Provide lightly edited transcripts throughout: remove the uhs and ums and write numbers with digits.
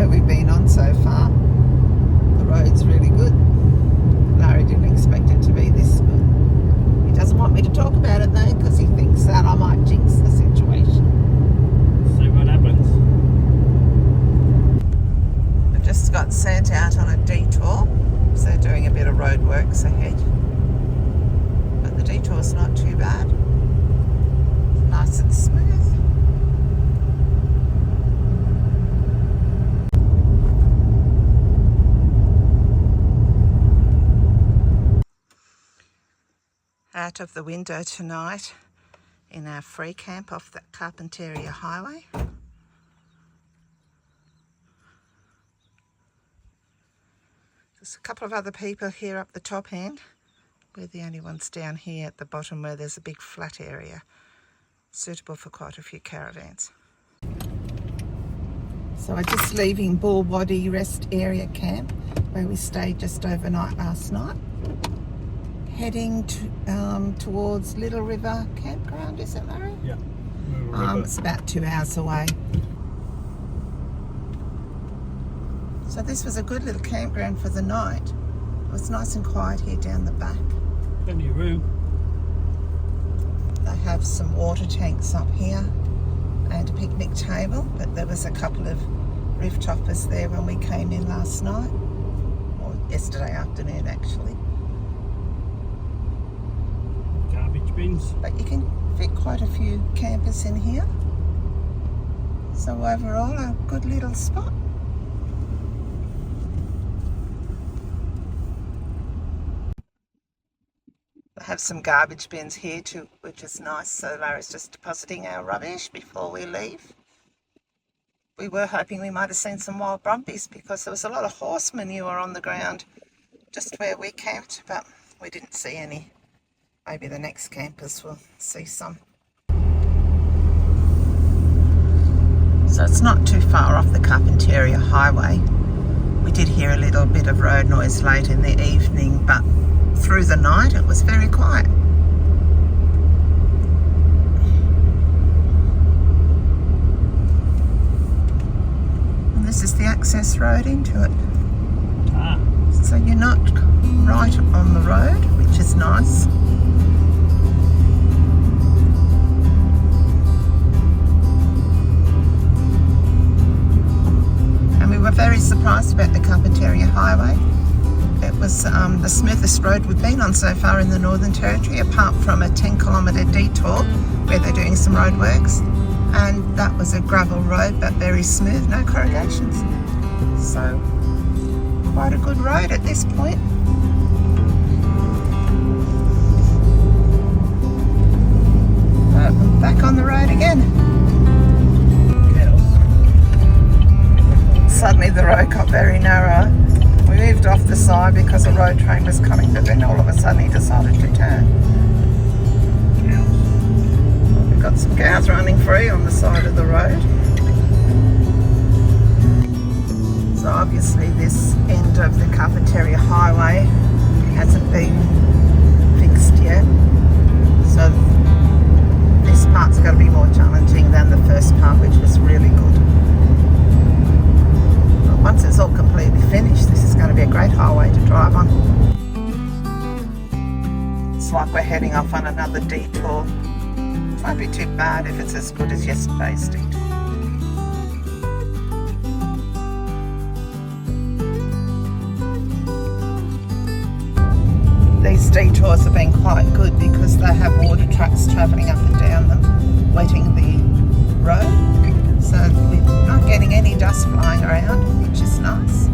highway we've been on so far. The road's really good. Larry didn't expect it to be this good. He doesn't want me to talk about it though, because he thinks that I might jinx the situation. See what happens. I just got sent out on a detour, so they're doing a bit of road works ahead. But the detour's not too bad. It's nice and smooth. Out of the window tonight in our free camp off the Carpentaria Highway. There's a couple of other people here up the top end. We're the only ones down here at the bottom where there's a big flat area suitable for quite a few caravans. So we're just leaving Bullwaddy Rest Area camp where we stayed just overnight last night. Heading towards Little River Campground, is it, Larry? Yeah. It's about 2 hours away. So this was a good little campground for the night. It was nice and quiet here down the back. Plenty of room. They have some water tanks up here and a picnic table, but there was a couple of roof-toppers there when we came in last night, or yesterday afternoon actually. Garbage bins. But you can fit quite a few campers in here. So overall, a good little spot. They have some garbage bins here too, which is nice. So Larry's just depositing our rubbish before we leave. We were hoping we might have seen some wild brumbies because there was a lot of horse manure on the ground just where we camped, but we didn't see any. Maybe the next campers will see some. So it's not too far off the Carpentaria Highway. We did hear a little bit of road noise late in the evening, but through the night it was very quiet. And this is the access road into it. So you're not right on the road, which is nice. We were very surprised about the Carpentaria Highway. It was the smoothest road we've been on so far in the Northern Territory, apart from a 10-kilometre detour where they're doing some roadworks, and that was a gravel road but very smooth, no corrugations. So quite a good road at this point. But I'm back on the road again. Suddenly the road got very narrow. We moved off the side because a road train was coming, but then all of a sudden he decided to turn. We've got some cows running free on the side of the road. So obviously this end of the Carpentaria Highway hasn't been fixed yet. So this part's got to be more challenging than the first part, which was really good. Once it's all completely finished, this is going to be a great highway to drive on. It's like we're heading off on another detour. It won't be too bad if it's as good as yesterday's detour. These detours have been quite good because they have water trucks travelling up and down them, wetting the road. So we're not getting any dust flying around, which is nice.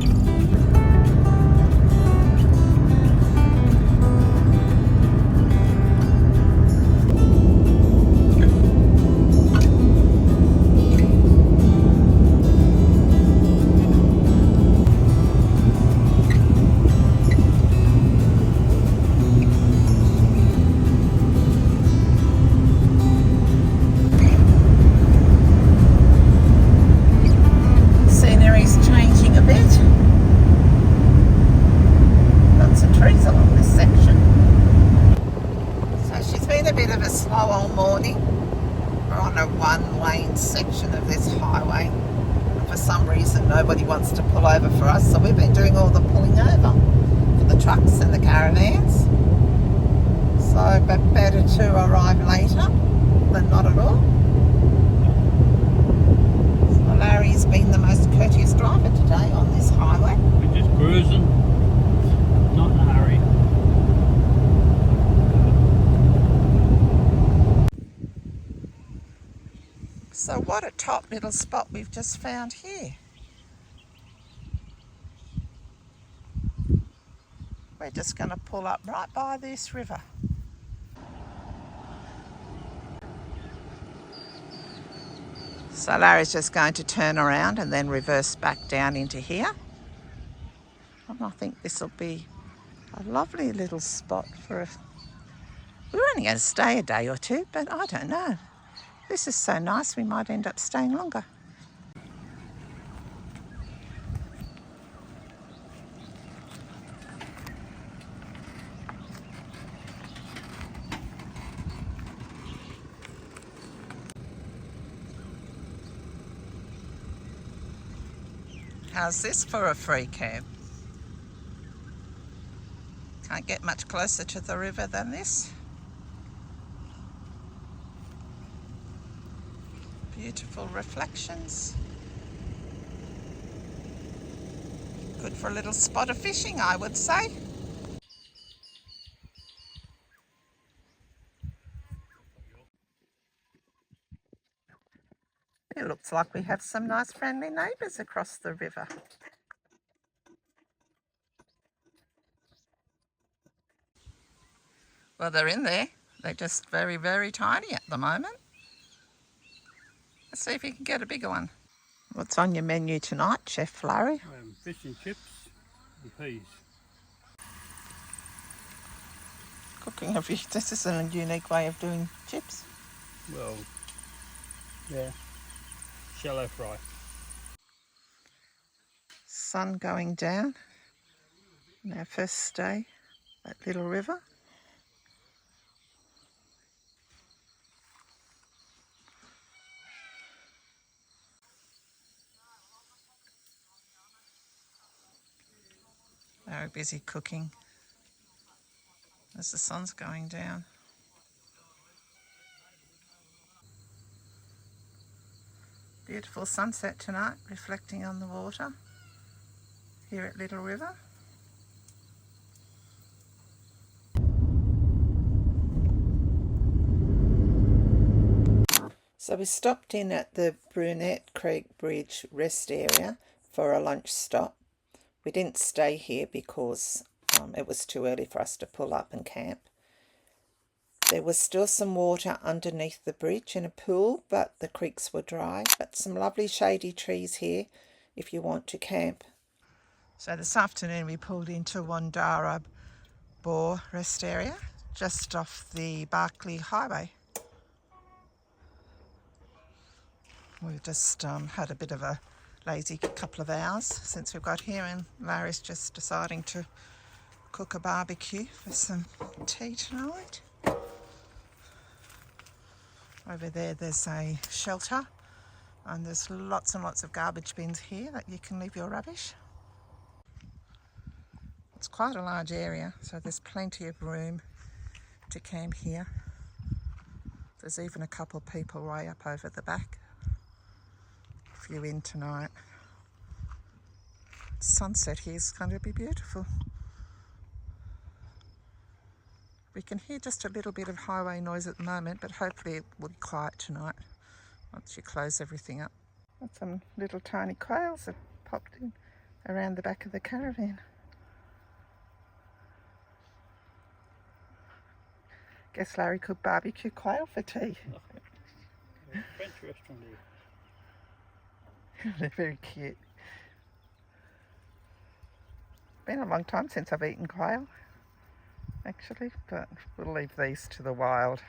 some reason nobody wants to pull over for us, so we've been doing all the pulling over for the trucks and the caravans. So, but better to arrive later than not at all. So Larry's been the most courteous driver today on this highway. We're just cruising, not in a hurry. So what a top little spot we've just found here. We're just going to pull up right by this river. So Larry's just going to turn around and then reverse back down into here. And I think this will be a lovely little spot for a... We're only going to stay a day or two, but I don't know. This is so nice, we might end up staying longer. How's this for a free camp? Can't get much closer to the river than this. Beautiful reflections. Good for a little spot of fishing, I would say. It looks like we have some nice friendly neighbours across the river. Well, they're in there. They're just very, very tiny at the moment. Let's see if you can get a bigger one. What's on your menu tonight, Chef Larry? Fish and chips and peas. Cooking a fish. This is a unique way of doing chips. Well, yeah, shallow fry. Sun going down on our first day at Little River. Very busy cooking as the sun's going down. Beautiful sunset tonight, reflecting on the water here at Little River. So we stopped in at the Brunette Creek Bridge Rest Area for a lunch stop. We didn't stay here because it was too early for us to pull up and camp. There was still some water underneath the bridge in a pool, but the creeks were dry. But some lovely shady trees here if you want to camp. So this afternoon we pulled into Wonorah Bore Rest Area, just off the Barkley Highway. We've just had a bit of a lazy couple of hours since we got here, and Larry's just deciding to cook a barbecue for some tea tonight. Over there's a shelter, and there's lots and lots of garbage bins here that you can leave your rubbish. It's quite a large area, so there's plenty of room to camp here. There's even a couple of people way up over the back. If you're in tonight. Sunset here is going to be beautiful. We can hear just a little bit of highway noise at the moment, but hopefully it will be quiet tonight once you close everything up. And some little tiny quails have popped in around the back of the caravan. Guess Larry cooked barbecue quail for tea. French restaurant here. They're very cute. Been a long time since I've eaten quail, actually, but we'll leave these to the wild.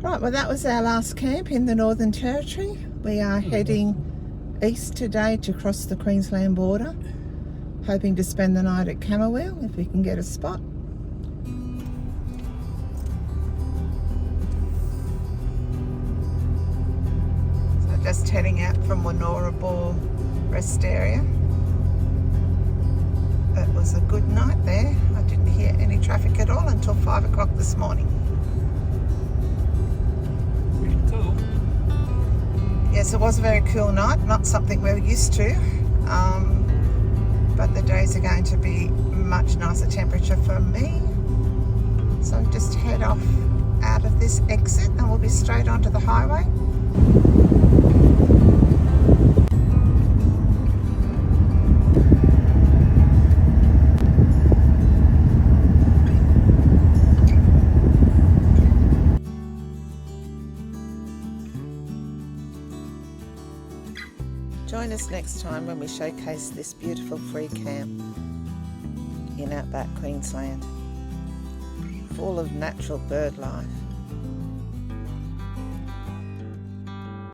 Right, well that was our last camp in the Northern Territory. We are heading east today to cross the Queensland border. Hoping to spend the night at Camberwell if we can get a spot. So just heading out from Wonorah Bore Rest Area. It was a good night there. I didn't hear any traffic at all until 5 o'clock this morning. Pretty cool. Yes, it was a very cool night, not something we're used to. But the days are going to be much nicer temperature for me. So just head off out of this exit and we'll be straight onto the highway. Join us next time when we showcase this beautiful free camp in Outback Queensland, full of natural bird life.